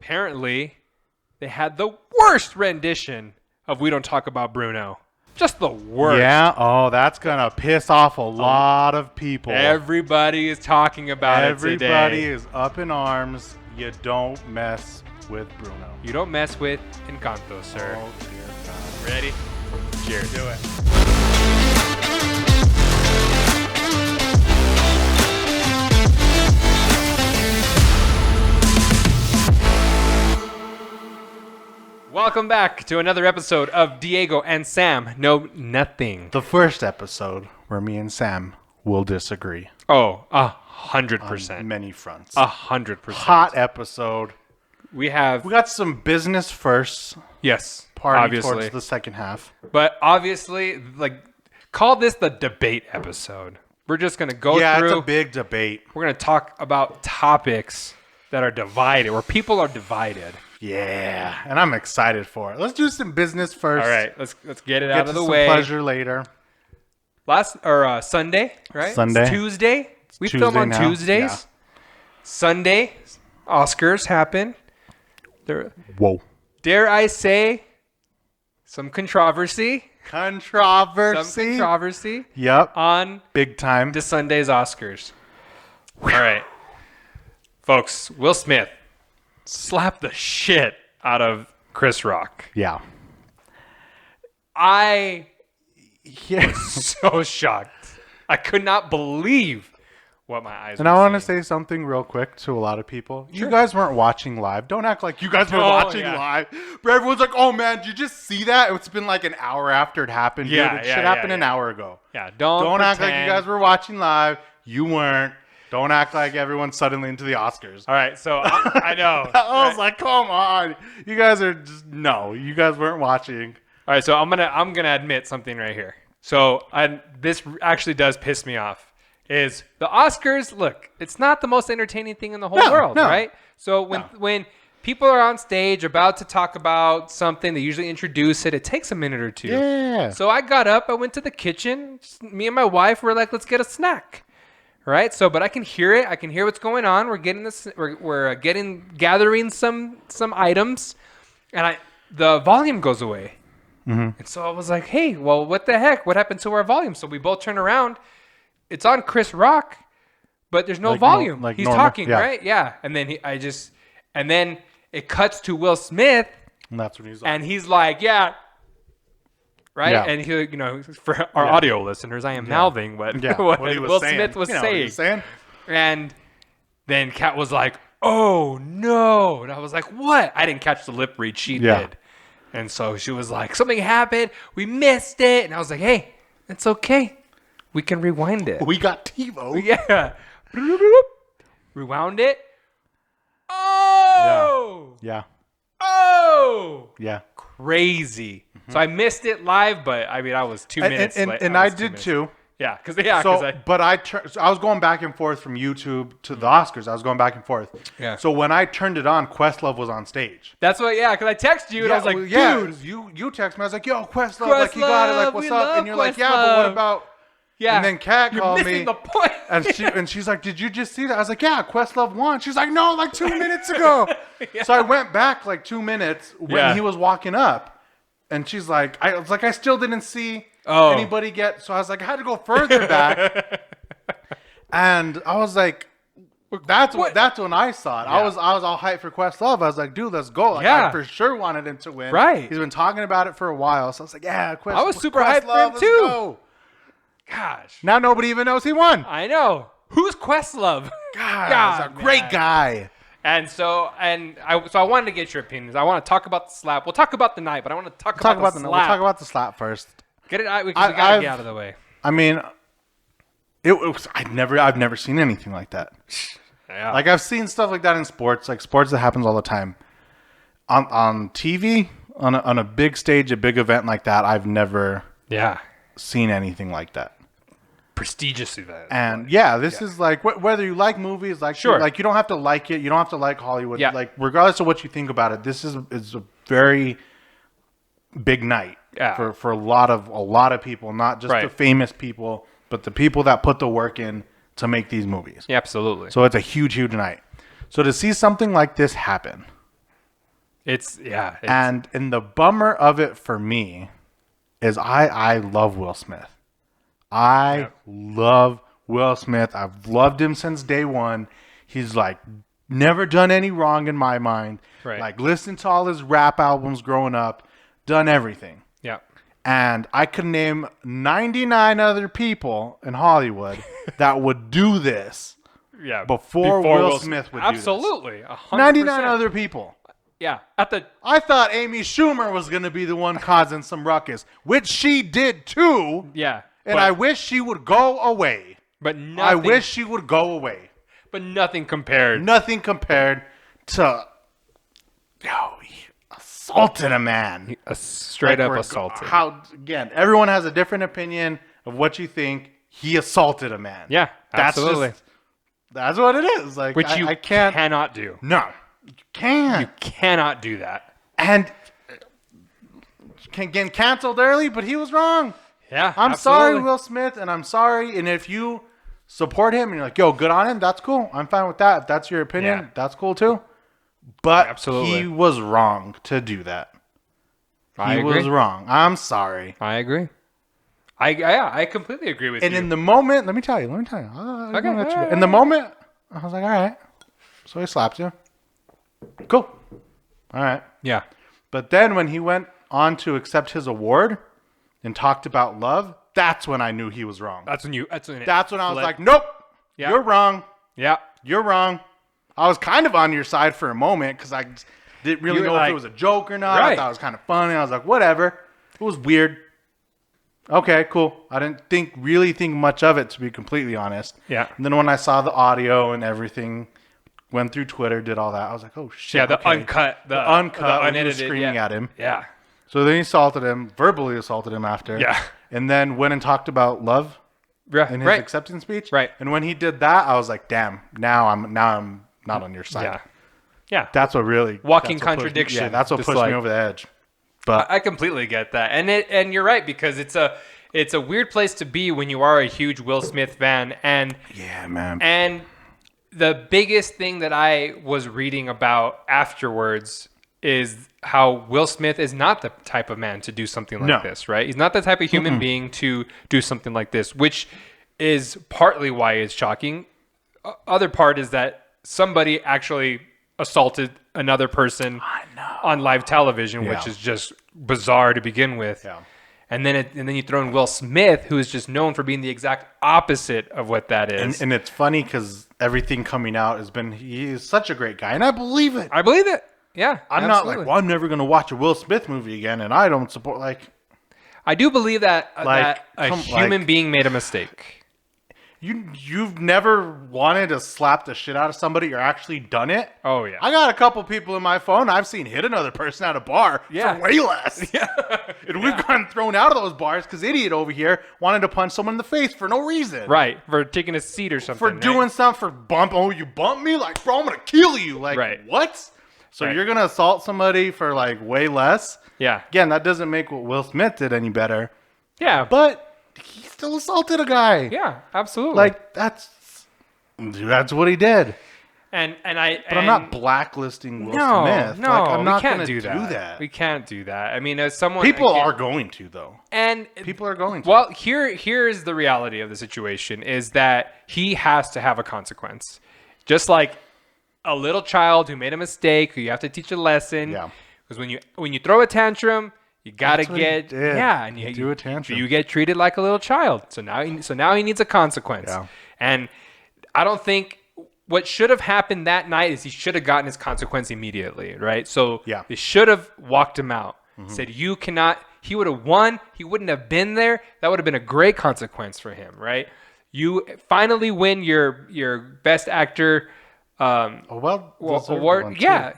apparently they had the worst rendition of We Don't Talk About Bruno. Just the worst. Yeah. Oh, that's going to piss off a lot of people. Everybody is talking about it today. Everybody is up in arms. You don't mess with Bruno. You don't mess with Encanto, sir. Oh, dear God. Ready? Cheers. Do it. Welcome back to another episode of Diego and Sam Know Nothing. The first episode where me and Sam will disagree. Oh, 100%. On many fronts. 100%. Hot episode. We got some business first. yes, Party obviously. towards the second half. But obviously, call this the debate episode. We're just going to go through. Yeah, it's a big debate. We're going to talk about topics that are divided, where people are divided. Yeah, and I'm excited for it. Let's do some business first. All right, let's get it Get out of to the some way. pleasure later. Sunday, right? Sunday. It's Tuesday. We Tuesday film on now. Tuesdays. Yeah. Sunday, Oscars happen. Whoa. Dare I say, some controversy. Controversy. Yep. On Big time. this Sunday's Oscars. All right. Folks, Will Smith slapped the shit out of Chris Rock. Yeah. I Yeah. was so shocked. I could not believe what my eyes And were I want to seeing. say something real quick to a lot of people. Sure. You guys weren't watching live. Don't act like you guys were Oh, watching yeah. live. But everyone's like, oh, man, did you just see that? It's been like an hour after it happened. Yeah, Dude, it yeah, should yeah, happen an yeah. hour ago. Yeah, Don't act like you pretend. guys were watching live. You weren't. Don't act like everyone's suddenly into the Oscars. All right, so I know. I was like, come on. You guys are just, no, you guys weren't watching. All right, so I'm gonna admit something right here. So this actually does piss me off. Is the Oscars? Look, it's not the most entertaining thing in the whole world, right? So when people are on stage about to talk about something, they usually introduce it. It takes a minute or two. Yeah. So I got up, I went to the kitchen. Me and my wife were like, let's get a snack. Right. So, but I can hear it. I can hear what's going on. We're getting this. We're gathering some items, and the volume goes away. Mm-hmm. And so I was like, hey, well, what the heck? What happened to our volume? So we both turn around. It's on Chris Rock, but there's no volume. He's normal, talking, yeah. right? Yeah. And then and then it cuts to Will Smith, And that's when he's like, and he's like, yeah. Right? Yeah. And he, for our audio listeners, I am mouthing what, what he was Will saying. Smith was You know what he was saying. And then Kat was like, oh, no. And I was like, what? I didn't catch the lip read. She did. And so she was like, something happened. We missed it. And I was like, hey, it's okay. We can rewind it. We got TiVo. Yeah. Rewound it. Oh. Yeah. Oh. Yeah. Crazy. So I missed it live, but I mean, I was 2 minutes late. And I did too. Yeah, because So I was going back and forth from YouTube to the Oscars. I was going back and forth. Yeah. So when I turned it on, Questlove was on stage. that's what. Yeah, because I texted you and I was like, dude. you text me. I was like, yo, Questlove, like you got it, like what's we up? love And you're like, yeah, but what Questlove. about? Yeah. And then Kat You're called missing me, the point. and she's like, did you just see that? I was like, yeah, Questlove won. She's like, no, like 2 minutes ago. So I went back like 2 minutes when he was walking up, and she's like, I was like, I still didn't see anybody get. So I was like, I had to go further back, and I was like, that's when I saw it. Yeah. I was all hyped for Questlove. I was like, dude, let's go. Like, Yeah. I for sure wanted him to win. Right. He's been talking about it for a while, so I was like, yeah, Questlove. I was super hyped for him let's too. go. Gosh. Now nobody even knows he won. I know. Who's Questlove? God, he's a great guy. And so I wanted to get your opinions. I want to talk about the slap. We'll talk about the night, but I want to talk about the slap. We'll talk about the slap first. Get it out. We gotta get out of the way. I mean, it was. I've never seen anything like that. Yeah. Like I've seen stuff like that in sports, like sports that happens all the time. On TV, on a big stage, a big event like that, I've never seen anything like that. Prestigious event. And this is like whether you like movies, like like you don't have to like it, you don't have to like Hollywood. Yeah. Like regardless of what you think about it, this is a very big night for a lot of people, not just the famous people, but the people that put the work in to make these movies. Yeah, absolutely. So it's a huge night. So to see something like this happen, And the bummer of it for me is I love Will Smith. I love Will Smith. I've loved him since day one. He's like never done any wrong in my mind. Right. Like listened to all his rap albums growing up, done everything. Yeah. And I could name 99 other people in Hollywood that would do this. Yeah. Before Will Smith would do this. Absolutely. 100%. 99 other people. Yeah. I thought Amy Schumer was going to be the one causing some ruckus, which she did too. Yeah. And I wish she would go away. But nothing, I wish she would go away. But nothing compared. Nothing compared to... he assaulted a man. Straight up assaulted. Again, everyone has a different opinion of what you think. He assaulted a man. Yeah, absolutely. That's what it is. Like, which I cannot do. No, you can't. You cannot do that. And getting canceled early, but he was wrong. Yeah, I'm sorry, Will Smith, and I'm sorry. And if you support him and you're like, yo, good on him, that's cool. I'm fine with that. If that's your opinion, that's cool too. But he was wrong to do that. He was wrong. I'm sorry. I agree. I completely agree with you. And in the moment, let me tell you. Okay. In the moment, I was like, all right. So he slapped you. Cool. All right. Yeah. But then when he went on to accept his award and talked about love, that's when I knew he was wrong. That's when I was like, nope. Yeah. You're wrong. Yeah. You're wrong. I was kind of on your side for a moment because I didn't really know if it was a joke or not. I thought it was kind of funny. I was like, whatever. It was weird. Okay, cool. I didn't really think much of it, to be completely honest. Yeah. And then when I saw the audio and everything, went through Twitter, did all that, I was like, oh shit. Yeah, the uncut, the unedited, screaming at him. Yeah. So then he assaulted him, verbally assaulted him after. Yeah. And then went and talked about love in his acceptance speech. Right. And when he did that, I was like, damn, now I'm not on your side. Yeah. Yeah. That's what really walking contradiction. Yeah, that's what pushed me over the edge. But I completely get that. And you're right, because it's a weird place to be when you are a huge Will Smith fan. And yeah, man. And the biggest thing that I was reading about afterwards is how Will Smith is not the type of man to do something like this, right? He's not the type of human being to do something like this, which is partly why it's shocking. Other part is that somebody actually assaulted another person on live television, which is just bizarre to begin with. Yeah. And then you throw in Will Smith, who is just known for being the exact opposite of what that is. And it's funny because everything coming out he is such a great guy, and I believe it. I believe it. Yeah, I'm not like, well, I'm never going to watch a Will Smith movie again, and I don't support, like... I do believe that, that a human being made a mistake. You've never wanted to slap the shit out of somebody or actually done it? Oh, yeah. I got a couple people in my phone I've seen hit another person at a bar for way less. Yeah. And we've gotten thrown out of those bars because idiot over here wanted to punch someone in the face for no reason. Right. For taking a seat or something. For doing something, for you bumped me? Like, bro, I'm going to kill you. Like, what? So you're going to assault somebody for, like, way less? Yeah. Again, that doesn't make what Will Smith did any better. Yeah. But he still assaulted a guy. Yeah, absolutely. Like, that's what he did. But I'm not blacklisting Will Smith. No, like, I'm not we can't gonna do that. We can't do that. I mean, as someone... People are going to, though. And people are going to. Well, here is the reality of the situation, is that he has to have a consequence. Just like a little child who made a mistake, who you have to teach a lesson. Yeah. Because when you throw a tantrum, you gotta get and you do a tantrum. You get treated like a little child. So now he needs a consequence. Yeah. And I don't think what should have happened that night is he should have gotten his consequence immediately, right? So they should have walked him out. Said you cannot. He would have won. He wouldn't have been there. That would have been a great consequence for him, right? You finally win your best actor award. Yeah,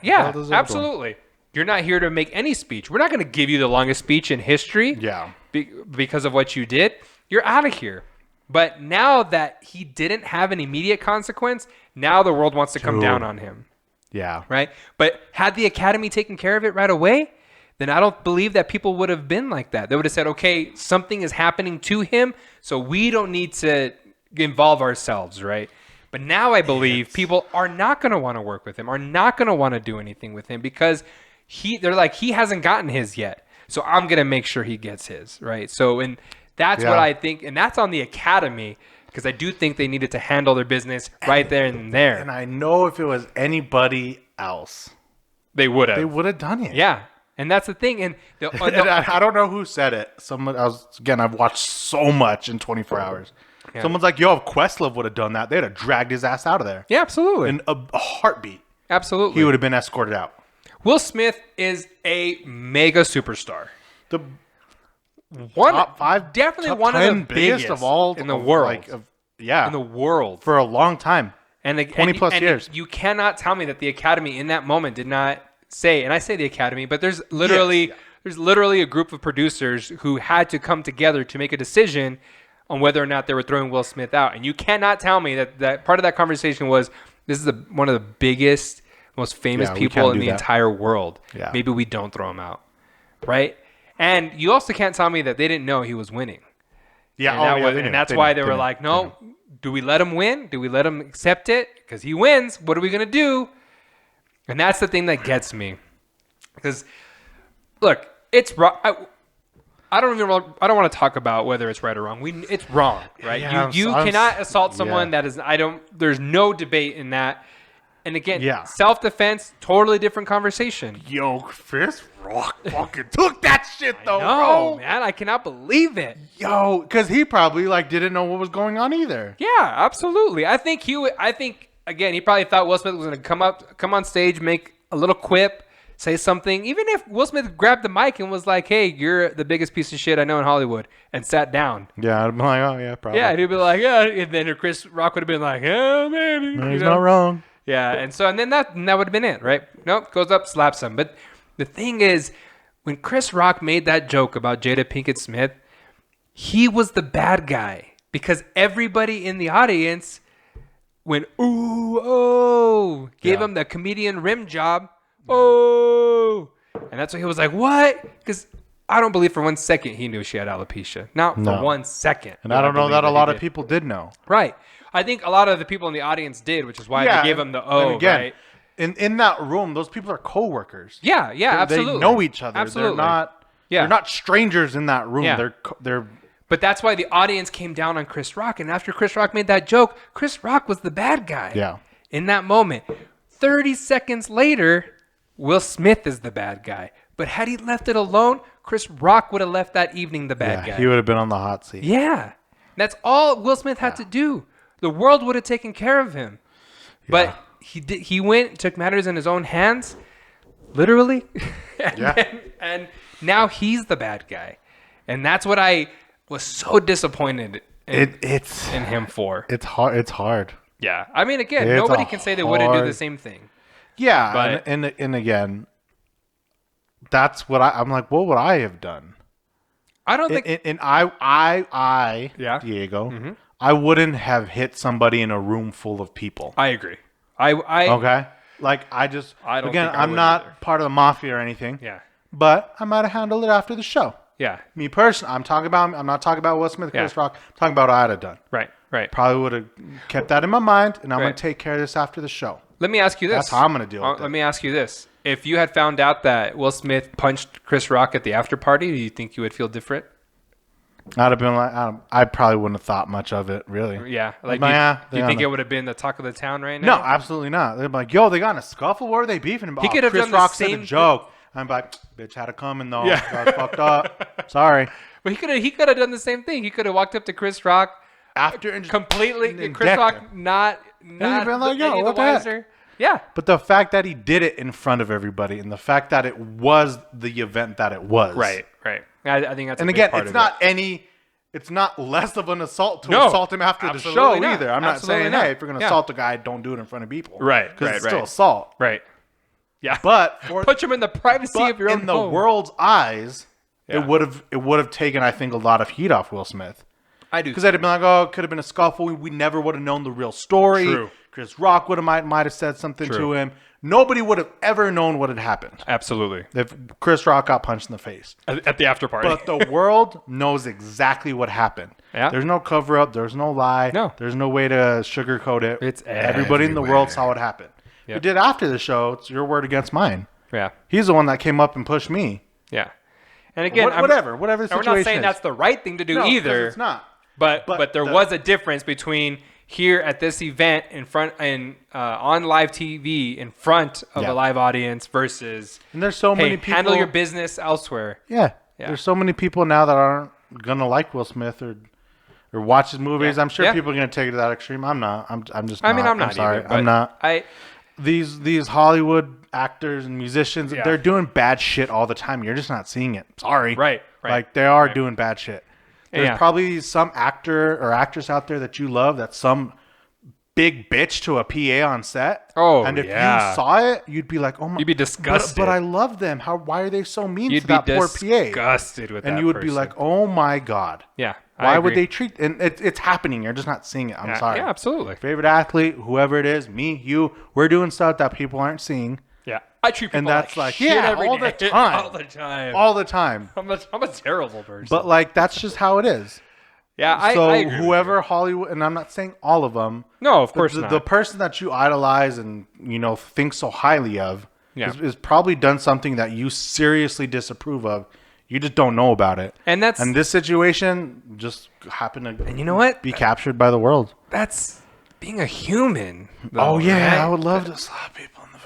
absolutely. You're not here to make any speech. We're not going to give you the longest speech in history. Yeah. Because of what you did. You're out of here. But now that he didn't have an immediate consequence, now the world wants to come down on him. Yeah. Right? But had the Academy taken care of it right away, then I don't believe that people would have been like that. They would have said, okay, something is happening to him, so we don't need to involve ourselves, right? But now I believe people are not going to want to work with him, are not going to want to do anything with him because they're like, he hasn't gotten his yet, so I'm gonna make sure he gets his, right? So, and that's what I think, and that's on the Academy, because I do think they needed to handle their business right there and there. And I know if it was anybody else, they would have done it. Yeah, and that's the thing. And I don't know who said it. I've watched so much in 24 hours. Yeah. Someone's like, yo, if Questlove would have done that, they'd have dragged his ass out of there. Yeah, absolutely. In a heartbeat. Absolutely. He would have been escorted out. Will Smith is a mega superstar. The top 5, definitely top one 10 of the biggest of all in the world. In the world. For a long time. And 20 plus years. You cannot tell me that the Academy in that moment did not say, and I say the Academy, but there's literally a group of producers who had to come together to make a decision on whether or not they were throwing Will Smith out. And you cannot tell me that part of that conversation was, this is one of the biggest, most famous people in the entire world. Yeah. Maybe we don't throw him out. Right? And you also can't tell me that they didn't know he was winning. Yeah. And that's why they were like, no, do we let him win? Do we let him accept it? Because he wins. What are we going to do? And that's the thing that gets me. Because, look, it's wrong. I don't want to talk about whether it's right or wrong. It's wrong, right? Yeah, you cannot assault someone that is. There's no debate in that. And again, self-defense, totally different conversation. Yo, Chris Rock fucking took that shit though, bro. Man, I cannot believe it. Yo, because he probably didn't know what was going on either. Yeah, absolutely. I think again, he probably thought Will Smith was going to come on stage, make a little quip, say something. Even if Will Smith grabbed the mic and was like, "Hey, you're the biggest piece of shit I know in Hollywood," and sat down. Yeah, I'd be like, "Oh yeah, probably." Yeah, and he'd be like, "Yeah," and then Chris Rock would have been like, "Yeah, maybe." No, he's not wrong. Yeah, and then that would have been it, right? Nope, goes up, slaps him. But the thing is, when Chris Rock made that joke about Jada Pinkett Smith, he was the bad guy because everybody in the audience went, ooh, oh, gave him the comedian rim job, oh. And that's why he was like, what? Because I don't believe for 1 second he knew she had alopecia. Not for 1 second. And I don't know that a lot of people did know. Right. I think a lot of the people in the audience did, which is why they gave him the O. And again, right? in that room, those people are coworkers. Yeah, absolutely. They know each other. Absolutely. They're not strangers in that room. Yeah. They're. But that's why the audience came down on Chris Rock, and after Chris Rock made that joke, Chris Rock was the bad guy. Yeah. In that moment, 30 seconds later, Will Smith is the bad guy. But had he left it alone, Chris Rock would have left that evening the bad guy. He would have been on the hot seat. Yeah. That's all Will Smith had to do. The world would have taken care of him. But he went, took matters in his own hands, literally. And now he's the bad guy. And that's what I was so disappointed in him for. It's hard. Yeah. I mean, again, nobody can say they wouldn't do the same thing. Yeah. But, and again, that's what I'm like, what would I have done? I don't think. And I Diego, I wouldn't have hit somebody in a room full of people. I agree. Okay. Like I'm not part of the mafia or anything. Yeah. But I might have handled it after the show. Yeah. Me personally, I'm not talking about Will Smith, Chris Rock. I'm talking about what I'd have done. Right. Probably would have kept that in my mind, and I'm going to take care of this after the show. Let me ask you this. That's how I'm going to deal with it. Let me ask you this. If you had found out that Will Smith punched Chris Rock at the after party, do you think you would feel different? I'd have been like, I probably wouldn't have thought much of it, really. Yeah. Like, do you think it would have been the talk of the town right now? No, absolutely not. They'd be like, yo, they got in a scuffle? What are they beefing about? He could have Chris done Rock the same said a joke. I'm like, bitch, had it coming, though. Yeah. I was fucked up. Sorry. But he could have done the same thing. He could have walked up to Chris Rock after and completely, Chris Rock not been like, yo, what the wiser. Yeah. But the fact that he did it in front of everybody and the fact that it was the event that it was. Right. I think that's and a again, big part it's of not it. It's not less of an assault to assault him after the show either. I'm not saying, hey, if you're going to assault a guy, don't do it in front of people. Right. Because it's still assault. Right. Yeah. But put him in the privacy of your own home. In the world's eyes, it would have taken, I think, a lot of heat off Will Smith. I do. Because they'd have been like, oh, it could have been a scuffle. We never would have known the real story. True. Chris Rock might have said something to him. Nobody would have ever known what had happened. Absolutely. If Chris Rock got punched in the face. At the after party. But the world knows exactly what happened. Yeah. There's no cover up. There's no lie. No. There's no way to sugarcoat it. It's everybody in the world saw what happened. Yep. We did after the show. It's your word against mine. Yeah. He's the one that came up and pushed me. Yeah. And again, whatever the situation we're not saying is. that's the right thing to do No, 'cause either. it's not. But there was a difference between here at this event in front and on live TV in front of a live audience versus and there's so many people handle your business elsewhere. Yeah. There's so many people now that aren't gonna like Will Smith or watch his movies. I'm sure people are gonna take it to that extreme. I'm not. I'm just. I mean, not. I'm not. I'm sorry. Either, I'm not. These Hollywood actors and musicians, they're doing bad shit all the time. You're just not seeing it. Sorry. Right. Like they are doing bad shit. There's probably some actor or actress out there that you love that's some big bitch to a PA on set. Oh, and if you saw it, you'd be like, oh my. You'd be disgusted. But I love them. Why are they so mean you'd to that poor PA? Disgusted with that. And you would be like, oh my God. Yeah. Why would they treat? And it's happening. You're just not seeing it. I'm sorry. Yeah, absolutely. Favorite athlete, whoever it is, me, you, we're doing stuff that people aren't seeing. Yeah. I treat people and that's like shit every all day. the time. All the time. All the time. I'm a terrible person. But like that's just how it is. Yeah, I agree whoever Hollywood, and I'm not saying all of them. No, of course not. The person that you idolize and think so highly of is probably done something that you seriously disapprove of. You just don't know about it. And this situation just happened to and you know what? Be captured by the world. That's being a human. Though, oh yeah, right? I would love to slap people in the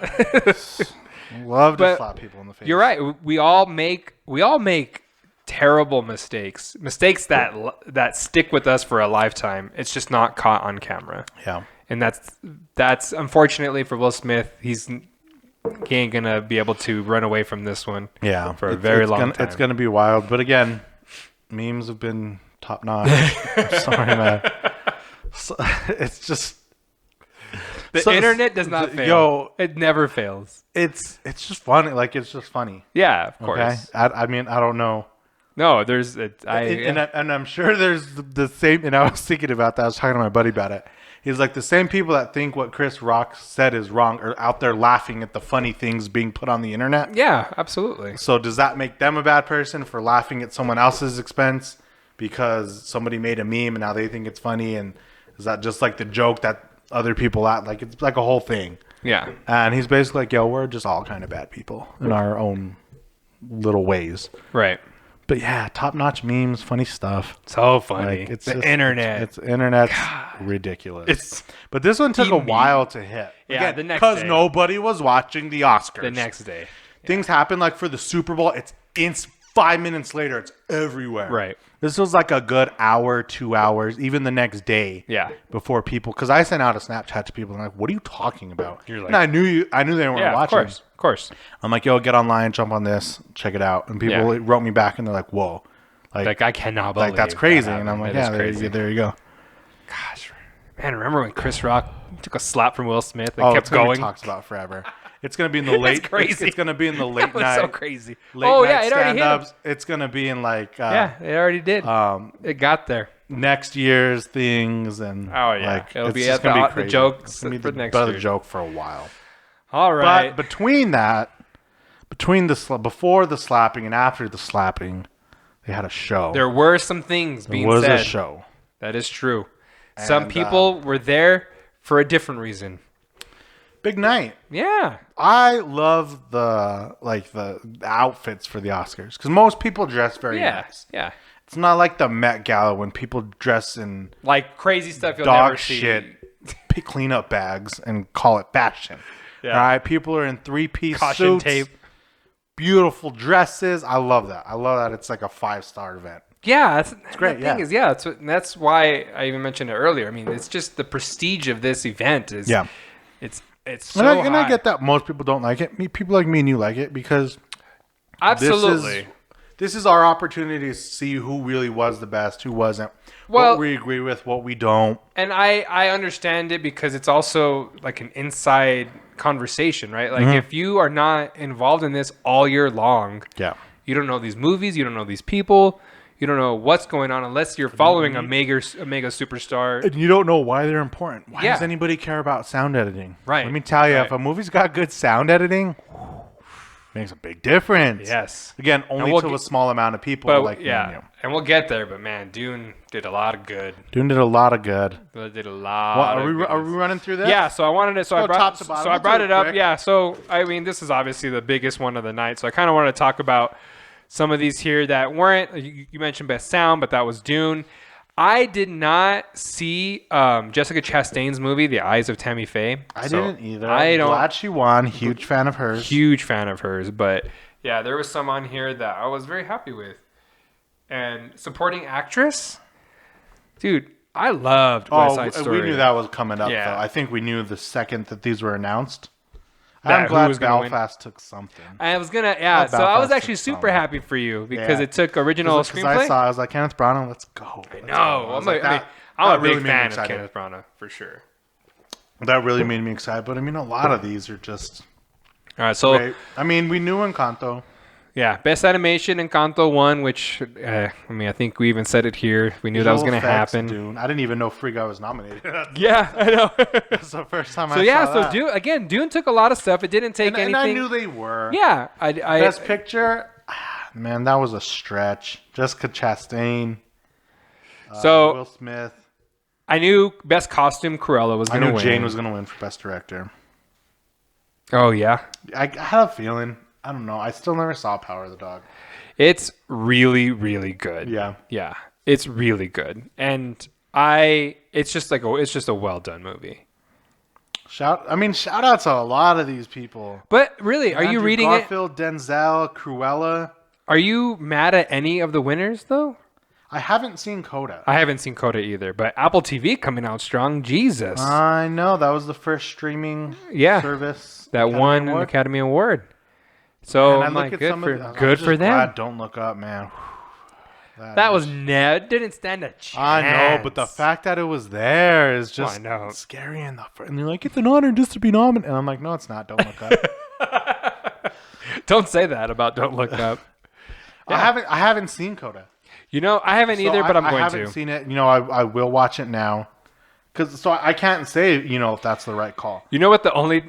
face. To slap people in the face. You're right. We all make terrible mistakes that stick with us for a lifetime. It's just not caught on camera. Yeah. And that's unfortunately for Will Smith, he ain't gonna be able to run away from this one. Yeah, for a very long time. It's gonna be wild. But again, memes have been top notch. I'm sorry, man. It's just the internet does not fail. Yo, it never fails. It's just funny. Like it's just funny. Yeah, of course. Okay? I mean, I don't know. No, there's and I'm sure there's the same. And I was thinking about that. I was talking to my buddy about it. He's like, the same people that think what Chris Rock said is wrong are out there laughing at the funny things being put on the internet. Yeah, absolutely. So does that make them a bad person for laughing at someone else's expense because somebody made a meme and now they think it's funny? And is that just like the joke that other people like? It's like a whole thing. Yeah. And he's basically like, yo, we're just all kind of bad people in our own little ways. Right. But yeah, top-notch memes, funny stuff. So funny. Like, it's the just, internet. It's internet's ridiculous. But this one took a while to hit. Yeah, again, the next day. Because nobody was watching the Oscars. The next day. Things happen like for the Super Bowl. It's 5 minutes later. It's everywhere. Right. This was like a good hour, 2 hours, even the next day. Yeah. Before people, because I sent out a Snapchat to people and like, what are you talking about? You're like, and I knew they weren't watching. Of course. I'm like, yo, get online, jump on this, check it out. And people wrote me back and they're like, whoa. Like I cannot believe that's crazy. That and I'm like, yeah, there you go. Gosh, man, remember when Chris Rock took a slap from Will Smith and kept going? Talks about forever. It's gonna be in the late. That's crazy. It's gonna be in the late night. So crazy. Late night it already hit him. It's gonna be in like. Yeah, it already did. It got there. Next year's things and. Oh yeah, like, it'll be at the jokes. It's gonna be for the next year. joke for a while. All right. But before the slapping and after the slapping, they had a show. There were some things being said. There was a show. That is true. Some people were there for a different reason. Big night. Yeah. I love the outfits for the Oscars because most people dress very nice. Yeah. It's not like the Met Gala when people dress in like crazy stuff you'll dog never see. Shit, cleanup bags and call it fashion. Yeah. All right, people are in 3-piece caution suits, tape, beautiful dresses. I love that. It's like a 5-star event. Yeah, it's great. The thing is, that's why I even mentioned it earlier. I mean, it's just the prestige of this event is. Yeah. It's so high. And I get that most people don't like it. People like me and you like it because absolutely this is our opportunity to see who really was the best, who wasn't, what we agree with, what we don't. And I understand it because it's also like an inside conversation, right? Like if you are not involved in this all year long, you don't know these movies, you don't know these people. You don't know what's going on unless you're following a mega superstar. And you don't know why they're important. Why does anybody care about sound editing? Right. Let me tell you, if a movie's got good sound editing, Makes a big difference. Yes. Again, only to a small amount of people. But like yeah, me and you. and we'll get there. But man, Dune did a lot of good. Dune did a lot of good. Did a lot. Are we running through this? Yeah. So I wanted to. So I brought. Top to bottom. So I brought it up. Yeah. So I mean, this is obviously the biggest one of the night. So I kind of wanted to talk about some of these here that weren't. You mentioned best sound, but that was Dune. I did not see Jessica Chastain's movie, The Eyes of Tammy Faye. I didn't either. I'm glad she won. Huge fan of hers. Huge fan of hers. But yeah, there was some on here that I was very happy with. And supporting actress? Dude, I loved West Side Story. We knew that was coming up, Yeah. though. I think we knew the second that these were announced. That I'm who glad was gonna win. Belfast took something. I was gonna, yeah. So I was Belfast actually took super some. happy for you because Yeah. it took original screenplay. I was like, Kenneth Branagh, let's go. I know. I'm a big fan of Kenneth Branagh for sure. That really made me excited. But I mean, a lot of these are just. All right, so great. I mean, we knew Encanto. yeah, best animation Encanto won, which I mean, I think we even said it here. We knew that was gonna happen. Dune. I didn't even know Free Guy was nominated. Yeah, I know. That's the first time So I yeah, saw so that. Dune took a lot of stuff. It didn't take anything. And I knew they were. Yeah, I Best Picture, man, that was a stretch. Jessica Chastain. So Will Smith. I knew best costume Cruella was I gonna knew win. Jane was gonna win for Best Director. Oh yeah, I had a feeling. I don't know. I still never saw Power of the Dog. it's really really good. Yeah. Yeah, it's really good, and it's just a well done movie. Shout out to a lot of these people. But really, are you Andrew reading Garfield, Denzel, Cruella. Are you mad at any of the winners though? I haven't seen Coda. I haven't seen Coda either, but Apple TV coming out strong. Jesus. I know. That was the first streaming service that won an Academy Award. So and I look at some of the, good for them. Glad Don't Look Up, man. That was didn't stand a chance. I know, but the fact that it was there is just scary and they're like, it's an honor just to be nominated. And I'm like, no, it's not. Don't Look Up. Don't say that about Don't Look Up. Yeah. I haven't seen Coda. You know, I haven't either, but I'm going to. I haven't seen it. You know, I will watch it now. So I can't say, if that's the right call. You know what? The only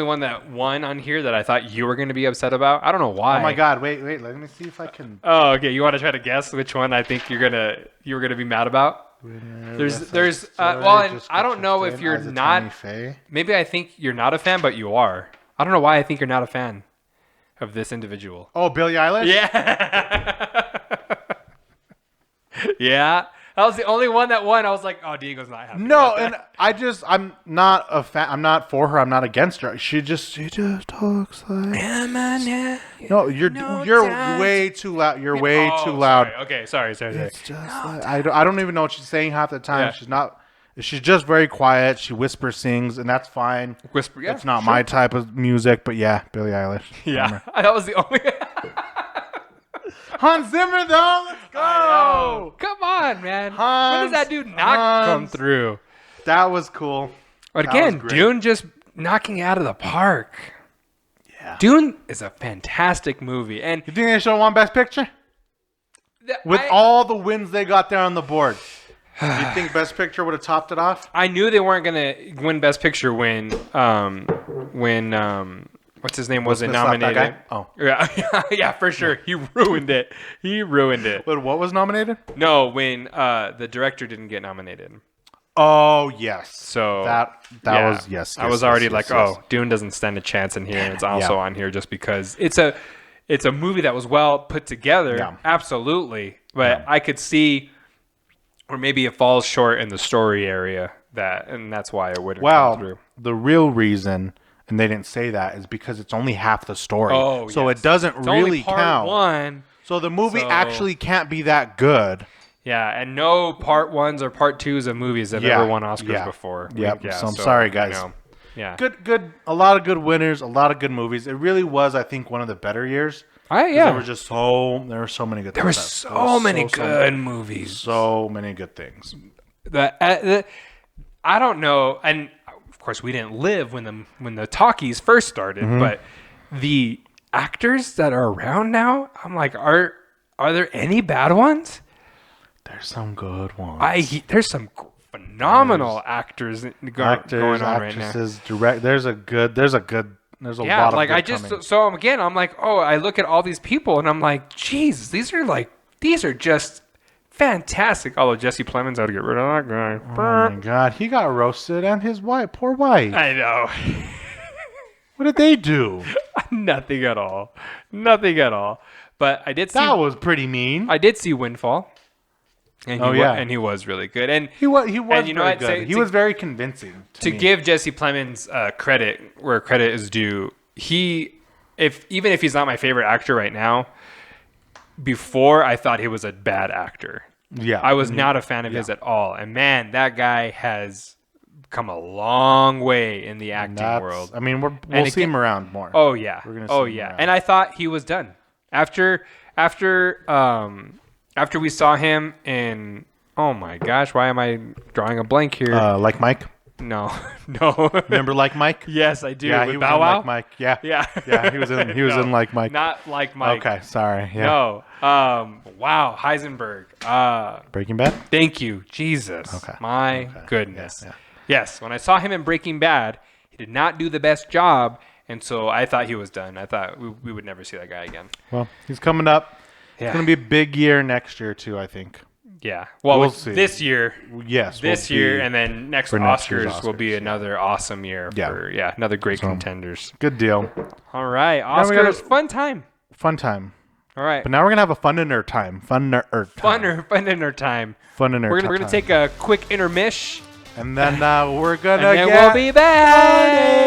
one that won on here that I thought you were going to be upset about. I don't know why. Oh my God! Wait. Let me see if I can. Oh, okay. You want to try to guess which one I think you were gonna be mad about? There's and I don't know if you're not. Maybe I think you're not a fan, but you are. I don't know why I think you're not a fan of this individual. Oh, Billie Eilish. Yeah. Yeah. That was the only one that won. I was like, oh, Diego's not happy. No, and I'm not a fan. I'm not for her. I'm not against her. She just talks like. Yeah, man. Yeah. No, you're way too loud. You're way too loud. Okay, sorry. It's just I don't even know what she's saying half the time. Yeah. She's not. She's just very quiet. She whispers, sings, and that's fine. Yeah, it's not my type of music, but yeah, Billie Eilish. Yeah, that was the only. Hans Zimmer, though. Let's go. Come on, man. When does that dude not come through? That was cool. But again, Dune just knocking out of the park. Yeah. Dune is a fantastic movie. And you think they should have won Best Picture? With all the wins they got there on the board. Do you think Best Picture would have topped it off? I knew they weren't going to win Best Picture when what's his name wasn't nominated. Oh. Yeah, for sure. He ruined it. But what was nominated? No, when the director didn't get nominated. Oh, yes. So that was yes. I was already Dune doesn't stand a chance in here, and it's also on here just because it's a movie that was well put together. Yeah. Absolutely. But I could see or maybe it falls short in the story area and that's why it wouldn't come through. The real reason, and they didn't say that, is because it's only half the story. Oh, so it doesn't really count. Part one. So the movie actually can't be that good. Yeah, and no part ones or part twos of movies have ever won Oscars before. Yep. So I'm sorry, guys. Yeah. Good. A lot of good winners. A lot of good movies. It really was, I think, one of the better years. There were just so many good. There were so many good movies. So many good things. I don't know, and of course we didn't live when the talkies first started, but the actors that are around now, I'm like, are there any bad ones? There's some good ones. There's some phenomenal actors going on right now. There's a good There's a lot of like good I just coming. so again, I'm like, oh, I look at all these people and I'm like, Jesus, these are just fantastic. Although Jesse Plemons, I would get rid of that guy. Oh my God, he got roasted, and his wife, poor wife. I know. What did they do? Nothing at all. Nothing at all. But I did see That was pretty mean. I did see Windfall. And he was really good. And he was and you know very what? good. He was very convincing to me. give Jesse Plemons credit where credit is due. Even if he's not my favorite actor right now, before I thought he was a bad actor. Yeah. I was not a fan of his at all. And man, that guy has come a long way in the acting world. I mean, we'll see him around more. Oh yeah. We're gonna see him around. And I thought he was done. After we saw him in, oh my gosh, why am I drawing a blank here? Like Mike? No. Remember Like Mike? Yes, I do. Yeah, With he was Bow in Wow? Like Mike. Yeah. Yeah. He was in Like Mike. Not Like Mike. Okay, sorry. Yeah. No. Wow, Heisenberg. Breaking Bad? Thank you, Jesus. Okay. My goodness. Yeah. Yes, when I saw him in Breaking Bad, he did not do the best job, and so I thought he was done. I thought we would never see that guy again. Well, he's coming up. Yeah. It's going to be a big year next year, too, I think. Yeah. Well, We'll see. this year. Yes. This year, and then next Oscars will be another awesome year for another great contenders. Good deal. All right, Oscars, fun time. Fun time. All right. But now we're going to have a funner time. Funner time. Funner time. Funner We're going to take a quick intermission. And then we're going to we'll be back.